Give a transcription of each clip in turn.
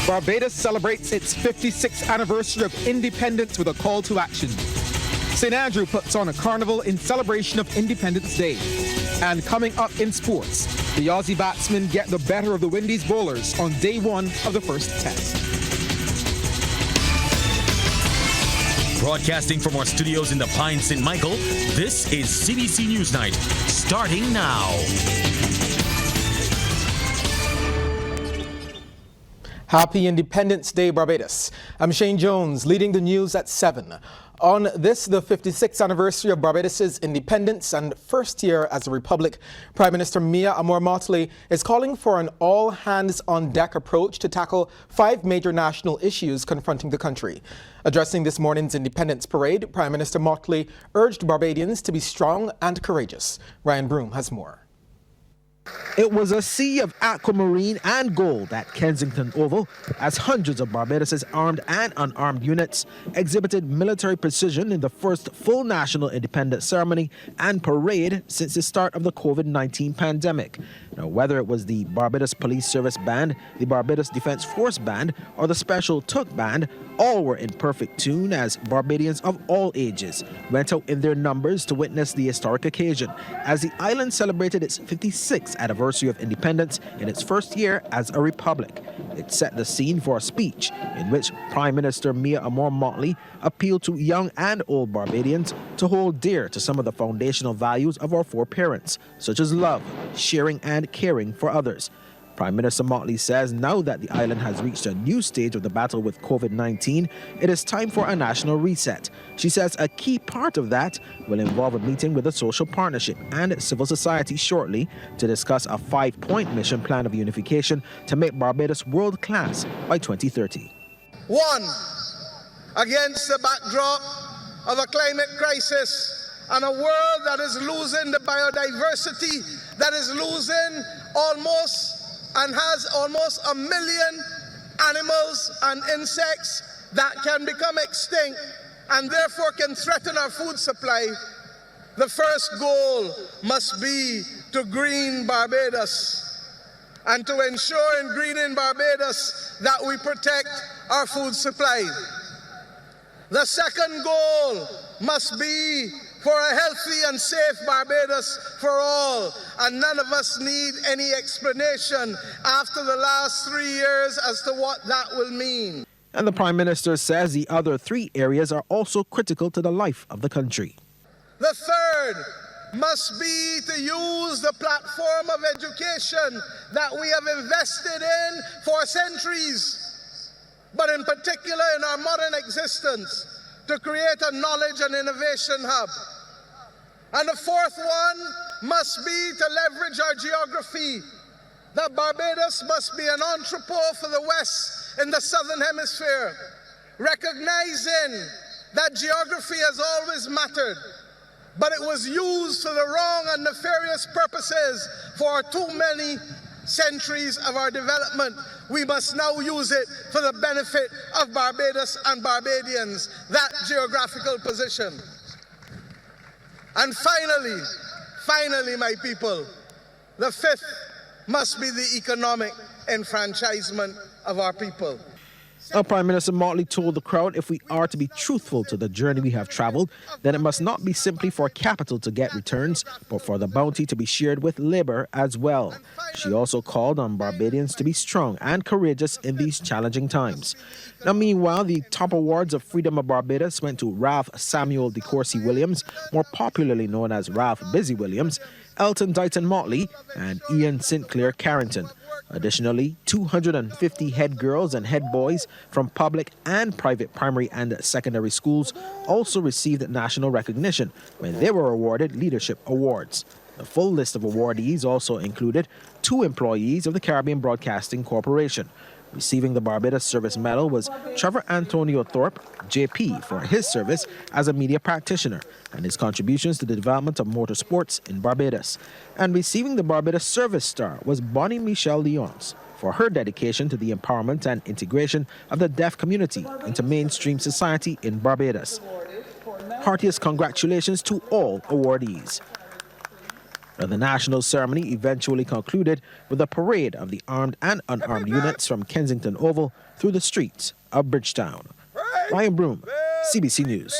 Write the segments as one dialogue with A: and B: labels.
A: Barbados celebrates its 56th anniversary of independence with a call to action. St. Andrew puts on a carnival in celebration of Independence Day. And coming up in sports, the Aussie batsmen get the better of the Windies bowlers on day one of the first test.
B: Broadcasting from our studios in the Pine St. Michael, this is CBC NewsNight, starting now.
A: Happy Independence Day, Barbados. I'm Shane Jones, leading the news at 7. On this, the 56th anniversary of Barbados' independence and first year as a republic, Prime Minister Mia Amor-Motley is calling for an all-hands-on-deck approach to tackle 5 major national issues confronting the country. Addressing this morning's Independence Parade, Prime Minister Motley urged Barbadians to be strong and courageous. Ryan Broom has more.
C: It was a sea of aquamarine and gold at Kensington Oval as hundreds of Barbados' armed and unarmed units exhibited military precision in the first full national independence ceremony and parade since the start of the COVID-19 pandemic. Now, whether it was the Barbados Police Service Band, the Barbados Defence Force Band, or the Special Took Band, all were in perfect tune as Barbadians of all ages went out in their numbers to witness the historic occasion as the island celebrated its 56th anniversary of independence in its first year as a republic. It set the scene for a speech in which Prime Minister Mia Amor-Motley appealed to young and old Barbadians to hold dear to some of the foundational values of our foreparents, such as love, sharing and caring for others. Prime Minister Motley says now that the island has reached a new stage of the battle with COVID-19, it is time for a national reset. She says a key part of that will involve a meeting with the social partnership and civil society shortly to discuss a 5-point mission plan of unification to make Barbados world-class by 2030.
D: 1. Against the backdrop of a climate crisis and a world that is losing the biodiversity, that is losing almost and has almost 1 million animals and insects that can become extinct and therefore can threaten our food supply, the first goal must be to green Barbados and to ensure in greening Barbados that we protect our food supply. The second goal must be for a healthy and safe Barbados for all, and none of us need any explanation after the last 3 years as to what that will mean.
C: And the Prime Minister says the other 3 areas are also critical to the life of the country.
D: The third must be to use the platform of education that we have invested in for centuries, but in particular in our modern existence, to create a knowledge and innovation hub. And the fourth one must be to leverage our geography. That Barbados must be an entrepot for the West in the Southern Hemisphere, recognizing that geography has always mattered, but it was used for the wrong and nefarious purposes for too many centuries of our development. We must now use it for the benefit of Barbados and Barbadians, that geographical position. And finally, my people, the fifth must be the economic enfranchisement of our people.
C: Now, Prime Minister Motley told the crowd if we are to be truthful to the journey we have traveled, then it must not be simply for capital to get returns, but for the bounty to be shared with labour as well. She also called on Barbadians to be strong and courageous in these challenging times. Now, meanwhile, the top awards of Freedom of Barbados went to Ralph Samuel De Courcy Williams, more popularly known as Ralph Busy Williams, Elton Dighton Motley, and Ian Sinclair Carrington. Additionally, 250 head girls and head boys from public and private primary and secondary schools also received national recognition when they were awarded leadership awards. The full list of awardees also included 2 employees of the Caribbean Broadcasting Corporation. Receiving the Barbados Service Medal was Trevor Antonio Thorpe, JP, for his service as a media practitioner and his contributions to the development of motorsports in Barbados. And receiving the Barbados Service Star was Bonnie Michelle Lyons for her dedication to the empowerment and integration of the deaf community into mainstream society in Barbados. Heartiest congratulations to all awardees. Now, the national ceremony eventually concluded with a parade of the armed and unarmed units from Kensington Oval through the streets of Bridgetown. Ryan Broom, CBC News.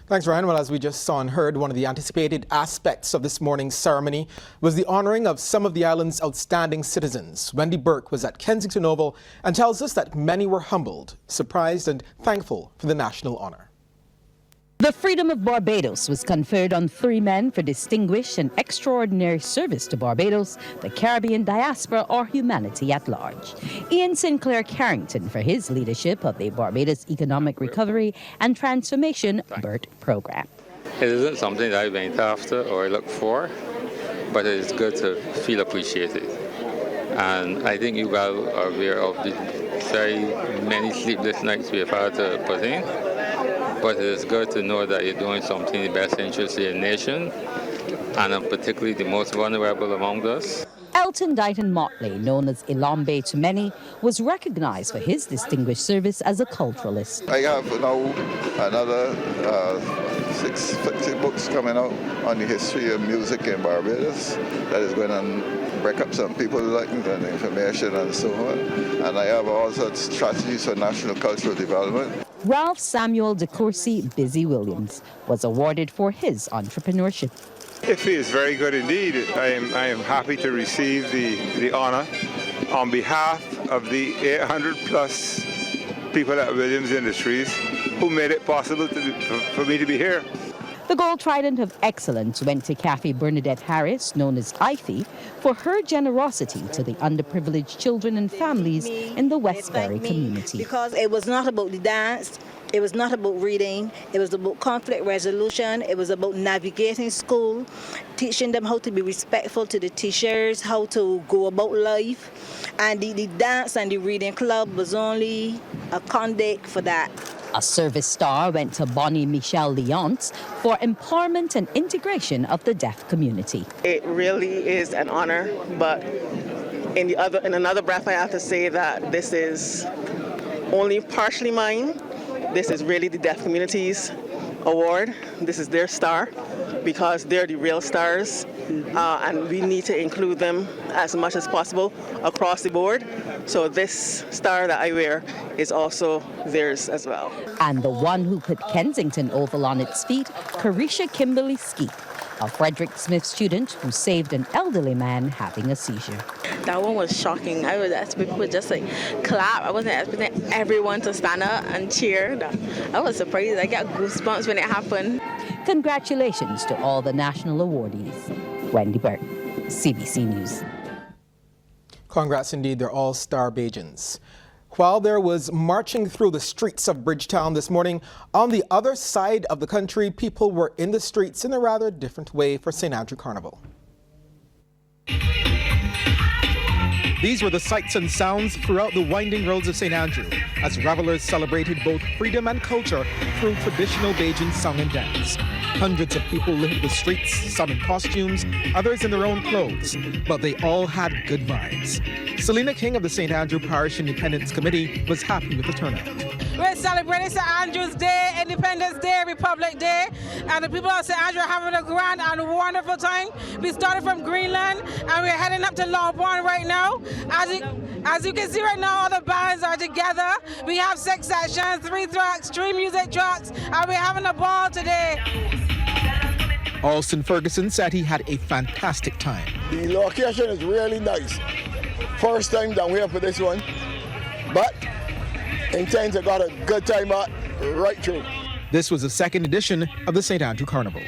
A: Thanks, Ryan. Well, as we just saw and heard, one of the anticipated aspects of this morning's ceremony was the honoring of some of the island's outstanding citizens. Wendy Burke was at Kensington Oval and tells us that many were humbled, surprised and thankful for the national honor.
E: The Freedom of Barbados was conferred on 3 men for distinguished and extraordinary service to Barbados, the Caribbean diaspora, or humanity at large. Ian Sinclair Carrington for his leadership of the Barbados Economic Recovery and Transformation BERT program.
F: It isn't something that I went after or I look for, but it is good to feel appreciated. And I think you well are aware of the very many sleepless nights we have had to put in. But it is good to know that you're doing something in the best interest of your nation, and particularly the most vulnerable among us.
E: Elton Dighton Motley, known as Ilambe to many, was recognized for his distinguished service as a culturalist.
G: I have now another 60 books coming out on the history of music in Barbados that is going to break up some people's lives and information and so on. And I have also strategies for national cultural development.
E: Ralph Samuel de Courcy Busy Williams was awarded for his entrepreneurship.
H: It feels very good indeed. I am happy to receive the honor on behalf of the 800 plus people at Williams Industries who made it possible for me to be here.
E: The Gold Trident of Excellence went to Kathy Bernadette Harris, known as Ify, for her generosity to the underprivileged children and families in the Westbury community.
I: Because it was not about the dance, it was not about reading, it was about conflict resolution, it was about navigating school, teaching them how to be respectful to the teachers, how to go about life. And the dance and the reading club was only a conduit for that.
E: A service star went to Bonnie Michelle Leonce for empowerment and integration of the deaf community.
J: It really is an honor, but in another breath I have to say that this is only partially mine. This is really the deaf community's award. This is their star because they're the real stars, and we need to include them as much as possible across the board. So this star that I wear is also theirs as well.
E: And the one who put Kensington Oval on its feet, Carisha Kimberly Skeet, a Frederick Smith student who saved an elderly man having a seizure.
K: That one was shocking. I was expecting people just like clap. I wasn't expecting everyone to stand up and cheer. I was surprised. I got goosebumps when it happened.
E: Congratulations to all the national awardees. Wendy Burke, CBC News.
A: Congrats indeed, they're all star Bajans. While there was marching through the streets of Bridgetown this morning, on the other side of the country, people were in the streets in a rather different way for St. Andrew Carnival. These were the sights and sounds throughout the winding roads of St. Andrew as revelers celebrated both freedom and culture through traditional Bajan song and dance. Hundreds of people littered the streets, some in costumes, others in their own clothes, but they all had good vibes. Selena King of the St. Andrew Parish Independence Committee was happy with the turnout.
L: We're celebrating St. Andrew's Day, Independence Day, Republic Day, and the people of St. Andrew are having a grand and wonderful time. We started from Greenland and we're heading up to Longbourn right now. As you can see right now, all the bands are together. We have 6 sections, 3 tracks, 3 music tracks, and we're having a ball today.
C: Alston Ferguson said he had a fantastic time.
M: The location is really nice. First time down here for this one, but intends I got a good time out right through.
C: This was the second edition of the St. Andrew Carnival.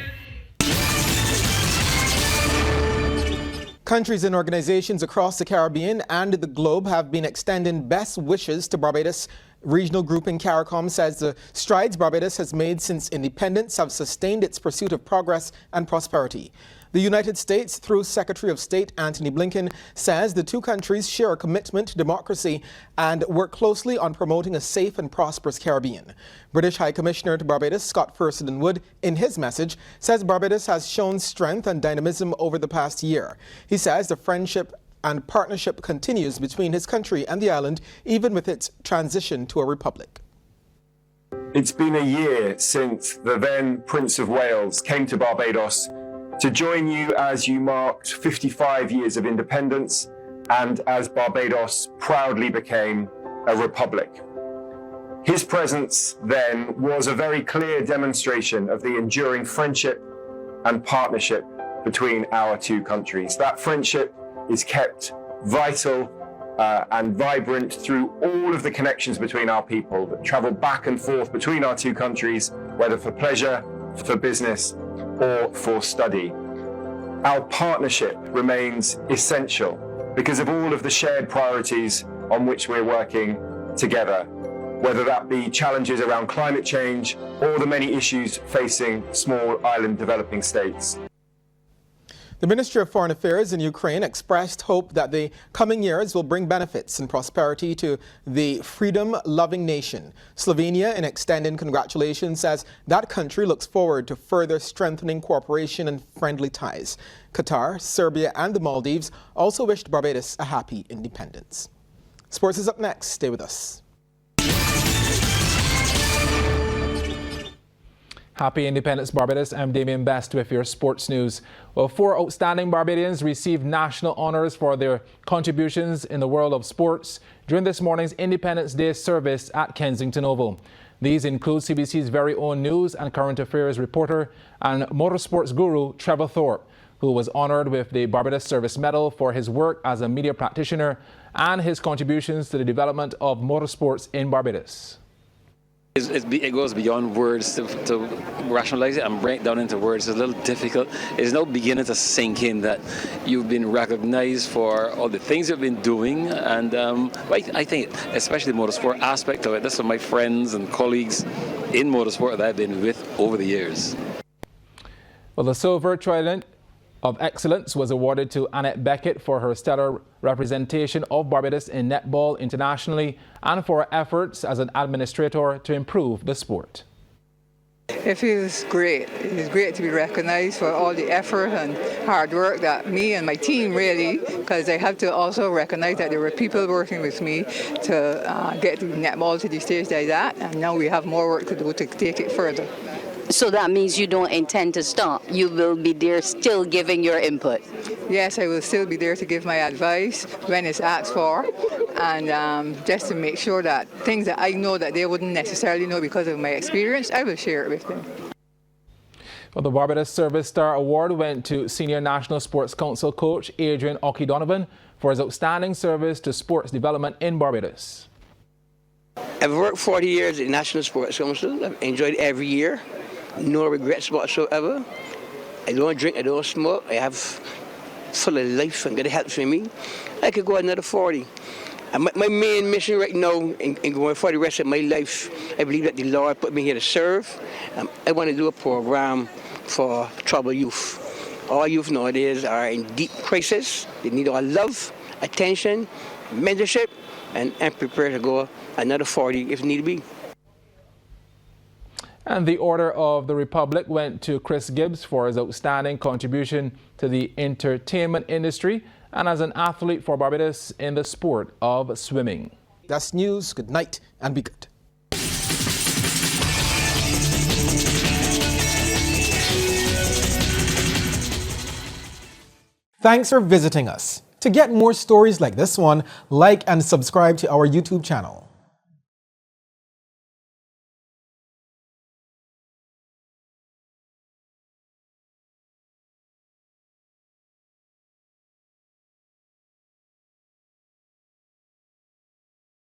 A: Countries and organizations across the Caribbean and the globe have been extending best wishes to Barbados. Regional grouping CARICOM says the strides Barbados has made since independence have sustained its pursuit of progress and prosperity. The United States, through Secretary of State Antony Blinken, says the two countries share a commitment to democracy and work closely on promoting a safe and prosperous Caribbean. British High Commissioner to Barbados, Scott Ferguson Wood, in his message, says Barbados has shown strength and dynamism over the past year. He says the friendship and partnership continues between his country and the island, even with its transition to a republic.
N: It's been a year since the then Prince of Wales came to Barbados to join you as you marked 55 years of independence and as Barbados proudly became a republic. His presence then was a very clear demonstration of the enduring friendship and partnership between our two countries. That friendship is kept vital and vibrant through all of the connections between our people that travel back and forth between our two countries, whether for pleasure, for business, or for study. Our partnership remains essential because of all of the shared priorities on which we're working together, whether that be challenges around climate change or the many issues facing small island developing states.
A: The Ministry of Foreign Affairs in Ukraine expressed hope that the coming years will bring benefits and prosperity to the freedom-loving nation. Slovenia, in extending congratulations, says that country looks forward to further strengthening cooperation and friendly ties. Qatar, Serbia, and the Maldives also wished Barbados a happy independence. Sports is up next. Stay with us.
O: Happy Independence, Barbados. I'm Damien Best with your sports news. Well, 4 outstanding Barbadians received national honors for their contributions in the world of sports during this morning's Independence Day service at Kensington Oval. These include CBC's very own news and current affairs reporter and motorsports guru Trevor Thorpe, who was honored with the Barbados Service Medal for his work as a media practitioner and his contributions to the development of motorsports in Barbados.
P: It goes beyond words to rationalize it and break it down into words. It's a little difficult. It's now beginning to sink in that you've been recognized for all the things you've been doing. And I think, especially the motorsport aspect of it, that's some of my friends and colleagues in motorsport that I've been with over the years.
O: Well, the Silver Trident of Excellence was awarded to Annette Beckett for her stellar representation of Barbados in netball internationally and for her efforts as an administrator to improve the sport.
Q: It feels great. It's great to be recognized for all the effort and hard work that me and my team really, because I have to also recognize that there were people working with me to get the netball to the stage like that, and now we have more work to do to take it further.
R: So that means you don't intend to stop. You will be there still giving your input.
Q: Yes, I will still be there to give my advice when it's asked for, and just to make sure that things that I know that they wouldn't necessarily know because of my experience, I will share it with them.
O: Well, the Barbados Service Star Award went to Senior National Sports Council coach Adrian Oki-Donovan for his outstanding service to sports development in Barbados.
S: I've worked 40 years in National Sports Council. I've enjoyed every year. No regrets whatsoever. I don't drink, I don't smoke. I have full of life and God helps me. I could go another 40. And my main mission right now in going for the rest of my life, I believe that the Lord put me here to serve. I want to do a program for troubled youth. All youth nowadays are in deep crisis. They need our love, attention, mentorship, and I'm prepared to go another 40 if need be.
O: And the Order of the Republic went to Chris Gibbs for his outstanding contribution to the entertainment industry and as an athlete for Barbados in the sport of swimming.
A: That's news. Good night and be good. Thanks for visiting us. To get more stories like this one, like and subscribe to our YouTube channel.